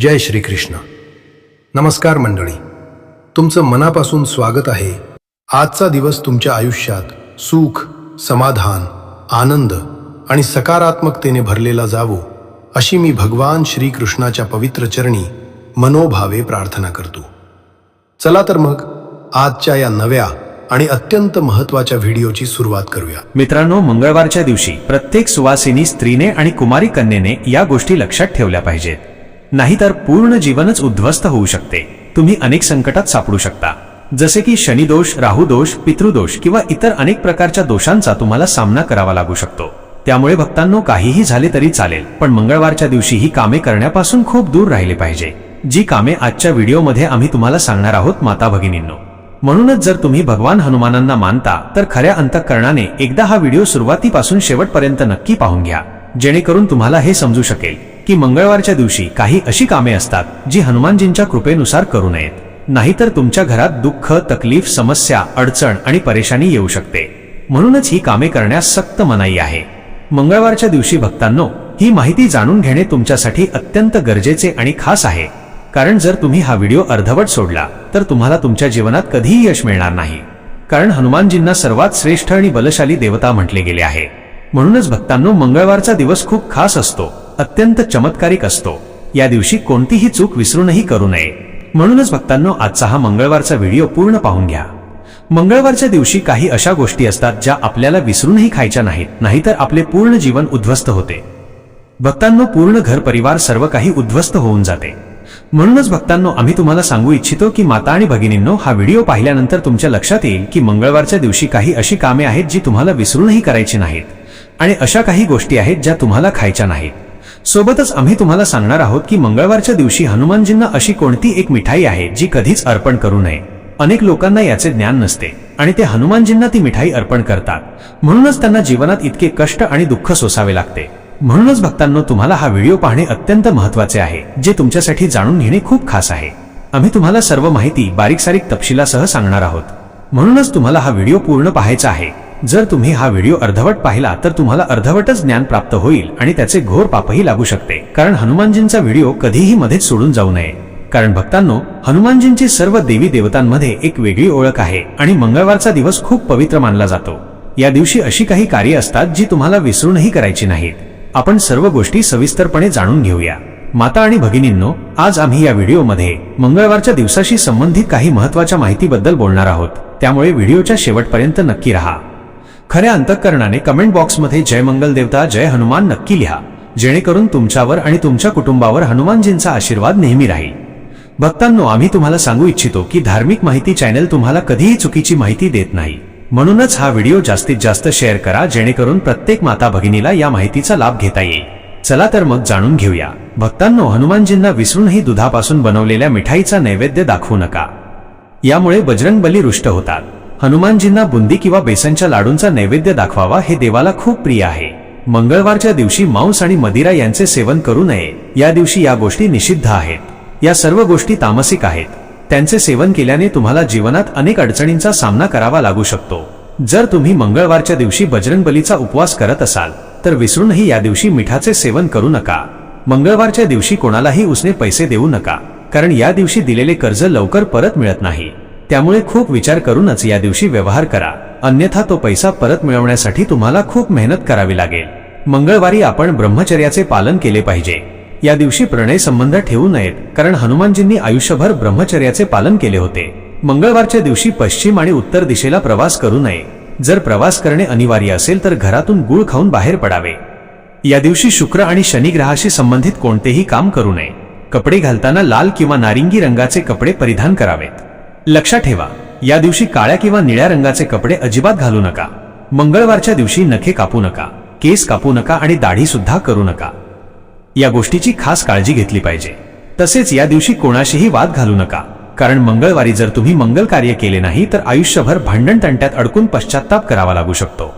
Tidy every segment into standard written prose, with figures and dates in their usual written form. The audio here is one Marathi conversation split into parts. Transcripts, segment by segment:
जय श्री कृष्ण. नमस्कार मंडळी, तुमचं मनापासून स्वागत आहे. आजचा दिवस तुमच्या आयुष्यात सुख, समाधान, आनंद आणि सकारात्मकतेने भरलेला जावो अशी मी भगवान श्रीकृष्णाच्या पवित्र चरणी मनोभावे प्रार्थना करतो. चला तर मग आजच्या या नव्या आणि अत्यंत महत्त्वाच्या व्हिडिओची सुरुवात करूया. मित्रांनो, मंगळवारच्या दिवशी प्रत्येक सुवासिनी स्त्रीने आणि कुमारी कन्येने या गोष्टी लक्षात ठेवल्या पाहिजेत. नाहीतर पूर्ण जीवनच उद्ध्वस्त होऊ शकते. तुम्ही अनेक संकटात सापडू शकता, जसे की शनिदोष, राहुदोष, पितृदोष किंवा इतर अनेक प्रकारच्या दोषांचा तुम्हाला सामना करावा लागू शकतो. त्यामुळे भक्तांनो, काहीही झाले तरी चालेल, पण मंगळवारच्या दिवशी ही कामे करण्यापासून खूप दूर राहिले पाहिजे, जी कामे आजच्या व्हिडिओमध्ये आम्ही तुम्हाला सांगणार आहोत माता भगिनींनो. म्हणूनच जर तुम्ही भगवान हनुमानांना मानता तर खऱ्या अंतःकरणाने एकदा हा व्हिडिओ सुरुवातीपासून शेवटपर्यंत नक्की पाहून घ्या, जेणेकरून तुम्हाला हे समजू शकेल की मंगळवारच्या दिवशी काही अशी कामे असतात जी हनुमानजींच्या कृपेनुसार करू नयेत. नाहीतर तुमच्या घरात दुःख, तकलीफ, समस्या, अडचण आणि परेशानी येऊ शकते. म्हणूनच ही कामे करण्यास सक्त मनाई आहे. मंगळवारच्या दिवशी भक्तांनो, ही माहिती जाणून घेणे तुमच्यासाठी अत्यंत गरजेचे आणि खास आहे. कारण जर तुम्ही हा व्हिडिओ अर्धवट सोडला तर तुम्हाला तुमच्या जीवनात कधीही यश मिळणार नाही. कारण हनुमानजींना सर्वात श्रेष्ठ आणि बलशाली देवता म्हटले गेले आहे. म्हणूनच भक्तांनो, मंगळवारचा दिवस खूप खास असतो, अत्यंत चमत्कारिक असतो. या दिवशी कोणतीही चूक विसरूनही करू नये. म्हणूनच भक्तांनो, आजचा हा मंगळवारचा व्हिडिओ पूर्ण पाहून घ्या. मंगळवारच्या दिवशी काही अशा गोष्टी असतात ज्या आपल्याला विसरूनही खायच्या नाहीत, नाहीतर आपले पूर्ण जीवन उद्ध्वस्त होते. भक्तांनो, पूर्ण घर परिवार सर्व काही उद्ध्वस्त होऊन जाते. म्हणूनच भक्तांनो, आम्ही तुम्हाला सांगू इच्छितो की माता आणि भगिनींनो, हा व्हिडिओ पाहिल्यानंतर तुमच्या लक्षात येईल की मंगळवारच्या दिवशी काही अशी कामे आहेत जी तुम्हाला विसरूनही करायची नाहीत, आणि अशा काही गोष्टी आहेत ज्या तुम्हाला खायच्या नाहीत. सोबतच आम्ही तुम्हाला सांगणार आहोत की मंगळवारच्या दिवशी हनुमानजींना अशी कोणती एक मिठाई आहे जी कधीच अर्पण करू नये. अनेक लोकांना याचे ज्ञान नसते आणि ते हनुमानजींना ती मिठाई अर्पण करतात. म्हणूनच त्यांना जीवनात इतके कष्ट आणि दुःख सोसावे लागते. म्हणूनच भक्तांनो, तुम्हाला हा व्हिडिओ पाहणे अत्यंत महत्त्वाचे आहे, जे तुमच्यासाठी जाणून घेणे खूप खास आहे. आम्ही तुम्हाला सर्व माहिती बारीक-सारीक तपशिलासह सांगणार आहोत. म्हणूनच तुम्हाला हा व्हिडिओ पूर्ण पाहायचा आहे. जर तुम्ही हा व्हिडिओ अर्धवट पाहिला तर तुम्हाला अर्धवटच ज्ञान प्राप्त होईल आणि त्याचे घोर पापही लागू शकते. कारण हनुमानजींचा व्हिडिओ कधीही मध्येच सोडून जाऊ नये. कारण भक्तांनो, हनुमानजींची सर्व देवी देवतांमध्ये एक वेगळी ओळख आहे आणि मंगळवारचा दिवस खूप पवित्र मानला जातो. या दिवशी अशी काही कार्ये असतात जी तुम्हाला विसरूनही करायची नाहीत. आपण सर्व गोष्टी सविस्तरपणे जाणून घेऊया. माता आणि भगिनींनो, आज आम्ही या व्हिडिओमध्ये मंगळवारच्या दिवसाशी संबंधित काही महत्त्वाच्या माहितीबद्दल बोलणार आहोत. त्यामुळे व्हिडिओच्या शेवटपर्यंत नक्की राहा. खऱ्या अंतःकरणाने कमेंट बॉक्समध्ये जय मंगल देवता, जय हनुमान नक्की लिहा, जेणेकरून तुमच्यावर आणि तुमच्या कुटुंबावर हनुमानजींचा आशीर्वाद नेहमी राहील. भक्तांनो, आम्ही तुम्हाला सांगू इच्छितो की धार्मिक माहिती चॅनल तुम्हाला कधीही चुकीची माहिती देत नाही. म्हणूनच हा व्हिडिओ जास्तीत जास्त शेअर करा, जेणेकरून प्रत्येक माता भगिनीला या माहितीचा लाभ घेता येईल. चला तर मग जाणून घेऊया. भक्तांनो, हनुमानजींना विसरूनही दुधापासून बनवलेल्या मिठाईचा नैवेद्य दाखवू नका. यामुळे बजरंगबली रुष्ट होतात. हनुमानजींना बुंदी किंवा बेसनच्या लाडूंचा नैवेद्य दाखवावा हे देवाला खूप प्रिय आहे. मंगळवारच्या दिवशी मांस आणि मदिरा यांचे सेवन करू नये. या दिवशी या गोष्टी निषिद्ध आहेत. या सर्व गोष्टी तामसिक आहेत. त्यांचे सेवन केल्याने तुम्हाला जीवनात अनेक अडचणींचा सामना करावा लागू शकतो. जर तुम्ही मंगळवारच्या दिवशी बजरंगबलीचा उपवास करत असाल तर विसरूनही या दिवशी मिठाचे सेवन करू नका. मंगळवारच्या दिवशी कोणालाही उसने पैसे देऊ नका, कारण या दिवशी दिलेले कर्ज लवकर परत मिळत नाही. त्यामुळे खूप विचार करूनच या दिवशी व्यवहार करा, अन्यथा तो पैसा परत मिळवण्यासाठी तुम्हाला खूप मेहनत करावी लागेल. मंगळवारी आपण ब्रह्मचर्याचे पालन केले पाहिजे. या दिवशी प्रणय संबंध ठेवू नयेत, कारण हनुमानजींनी आयुष्यभर ब्रह्मचर्याचे पालन केले होते. मंगळवारच्या दिवशी पश्चिम आणि उत्तर दिशेला प्रवास करू नये. जर प्रवास करणे अनिवार्य असेल तर घरातून गूळ खाऊन बाहेर पडावे. या दिवशी शुक्र आणि शनी ग्रहाशी संबंधित कोणतेही काम करू नये. कपडे घालताना लाल किंवा नारिंगी रंगाचे कपडे परिधान करावेत. लक्षात ठेवा, या दिवशी काळ्या किंवा निळ्या रंगाचे कपडे अजिबात घालू नका. मंगळवारच्या दिवशी नखे कापू नका, केस कापू नका आणि दाढी सुद्धा करू नका. या गोष्टीची खास काळजी घेतली पाहिजे. तसेच या दिवशी कोणाशीही वाद घालू नका, कारण मंगळवारी जर तुम्ही मंगल कार्य केले नाही तर आयुष्यभर भांडण तंट्यात अडकून पश्चात्ताप करावा लागू शकतो.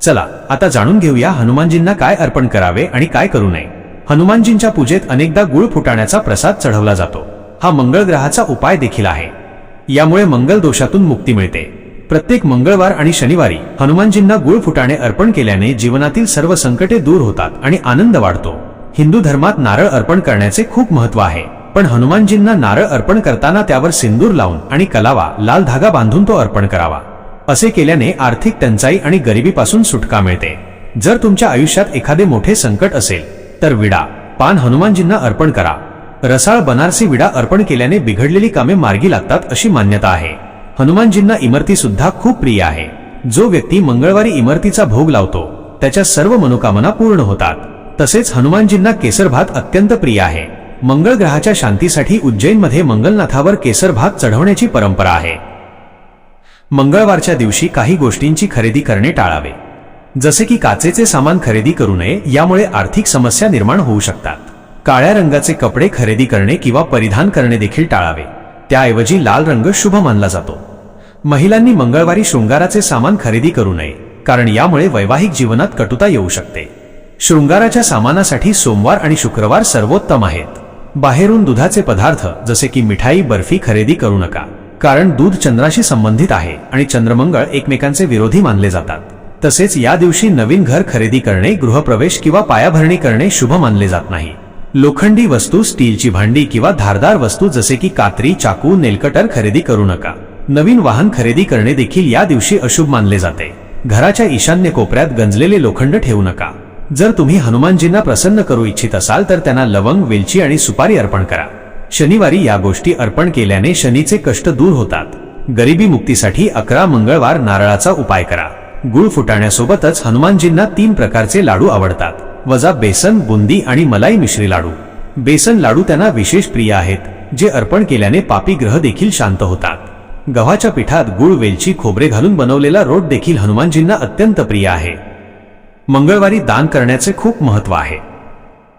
चला आता जाणून घेऊया हनुमानजींना काय अर्पण करावे आणि काय करू नये. हनुमानजींच्या पूजेत अनेकदा गुळ फुटाण्याचा प्रसाद चढवला जातो. हा मंगळ ग्रहाचा उपाय देखील आहे. यामुळे मंगल दोषातून मुक्ती मिळते. प्रत्येक मंगळवार आणि शनिवारी हनुमानजींना गुळ फुटाणे अर्पण केल्याने जीवनातील सर्व संकटे दूर होतात आणि आनंद वाढतो. हिंदू धर्मात नारळ अर्पण करण्याचे खूप महत्त्व आहे. पण हनुमानजींना नारळ अर्पण करताना त्यावर सिंदूर लावून आणि कलावा लाल धागा बांधून तो अर्पण करावा. असे केल्याने आर्थिक टंचाई आणि गरिबीपासून सुटका मिळते. जर तुमच्या आयुष्यात एखादे मोठे संकट असेल तर विडा पान हनुमानजींना अर्पण करा. रसाळ बनारसी विडा अर्पण केल्याने बिघडलेली कामे मार्गी लागतात अशी मान्यता आहे. हनुमानजींना इमरती सुद्धा खूप प्रिय आहे. जो व्यक्ती मंगळवारी इमरतीचा भोग लावतो त्याच्या सर्व मनोकामना पूर्ण होतात. तसेच हनुमानजींना केसर भात अत्यंत प्रिय आहे. मंगळ ग्रहाच्या शांतीसाठी उज्जैनमध्ये मंगलनाथावर केसर भात चढवण्याची परंपरा आहे. मंगळवारच्या दिवशी काही गोष्टींची खरेदी करणे टाळावे. जसे की काचेचे सामान खरेदी करू नये, यामुळे आर्थिक समस्या निर्माण होऊ शकतात. काळ्या रंगाचे कपडे खरेदी करणे किंवा परिधान करणे देखील टाळावे. त्याऐवजी लाल रंग शुभ मानला जातो. महिलांनी मंगळवारी शृंगाराचे सामान खरेदी करू नये, कारण यामुळे वैवाहिक जीवनात कटुता येऊ शकते. शृंगाराच्या सामानासाठी सोमवार आणि शुक्रवार सर्वोत्तम आहेत. बाहेरून दुधाचे पदार्थ जसे की मिठाई, बर्फी खरेदी करू नका, कारण दूध चंद्राशी संबंधित आहे आणि चंद्रमंगळ एकमेकांचे विरोधी मानले जातात. तसेच या दिवशी नवीन घर खरेदी करणे, गृहप्रवेश किंवा पायाभरणी करणे शुभ मानले जात नाही. लोखंडी वस्तू, स्टीलची भांडी किंवा धारदार वस्तू जसे की कात्री, चाकू, नेलकटर खरेदी करू नका. नवीन वाहन खरेदी करणे देखील या दिवशी अशुभ मानले जाते. घराच्या ईशान्य कोपऱ्यात गंजलेले लोखंड ठेवू नका. जर तुम्ही हनुमानजींना प्रसन्न करू इच्छित असाल तर त्यांना लवंग, वेलची आणि सुपारी अर्पण करा. शनिवारी या गोष्टी अर्पण केल्याने शनीचे कष्ट दूर होतात. गरिबी मुक्तीसाठी 11 मंगळवार नारळाचा उपाय करा. गुळ फुटाण्यासोबतच हनुमानजींना 3 प्रकारचे लाडू आवडतात, वजा बेसन, बुंदी आणि मलाई मिश्री लाडू. बेसन लाडू त्यांना विशेष प्रिय आहेत, जे अर्पण केल्याने पापी ग्रह देखील शांत होतात. गव्हाच्या पिठात गुळ, वेलची, खोबरे घालून बनवलेला रोट देखील हनुमानजींना अत्यंत प्रिय आहे. मंगळवारी दान करण्याचे खूप महत्त्व आहे.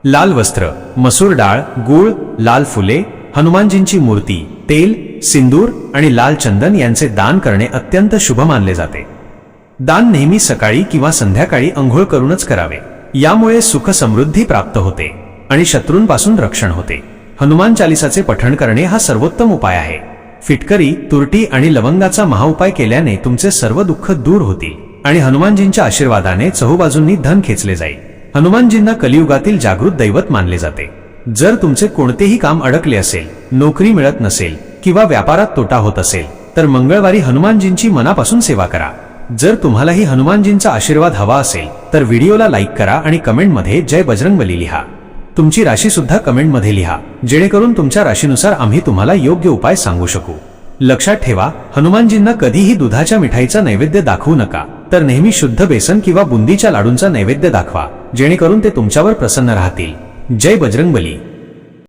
लाल वस्त्र, मसूर डाळ, गूळ, लाल फुले, हनुमानजींची मूर्ती, तेल, सिंदूर आणि लाल चंदन यांचे दान करणे अत्यंत शुभ मानले जाते. दान नेहमी सकाळी किंवा संध्याकाळी अंघोळ करूनच करावे. यामुळे सुख समृद्धी प्राप्त होते आणि शत्रूंपासून रक्षण होते. हनुमान चालिसाचे पठण करणे हा सर्वोत्तम उपाय आहे. फिटकरी, तुरटी आणि लवंगाचा महाउपाय केल्याने तुमचे सर्व दुःख दूर होतील आणि हनुमानजींच्या आशीर्वादाने चहूबाजूंनी धन खेचले जाईल. हनुमानजींना कलियुगातील जागृत दैवत मानले जाते. जर तुमचे कोणतेही काम अडकले असेल, नोकरी मिळत नसेल किंवा व्यापारात तोटा होत असेल तर मंगळवारी हनुमानजींची मनापासून सेवा करा. जर तुम्हालाही हनुमानजींचा आशीर्वाद हवा असेल तर व्हिडिओला लाईक करा आणि कमेंटमध्ये जय बजरंगबली लिहा. तुमची राशी सुद्धा कमेंटमध्ये लिहा, जेणेकरून तुमच्या राशीनुसार आम्ही तुम्हाला योग्य उपाय सांगू शकू. लक्षात ठेवा, हनुमानजींना कधीही दुधाच्या मिठाईचा नैवेद्य दाखवू नका, तर नेहमी शुद्ध बेसन किंवा बुंदीच्या लाडूंचा नैवेद्य दाखवा, जेणेकरून ते तुमच्यावर प्रसन्न राहतील. जय बजरंगबली.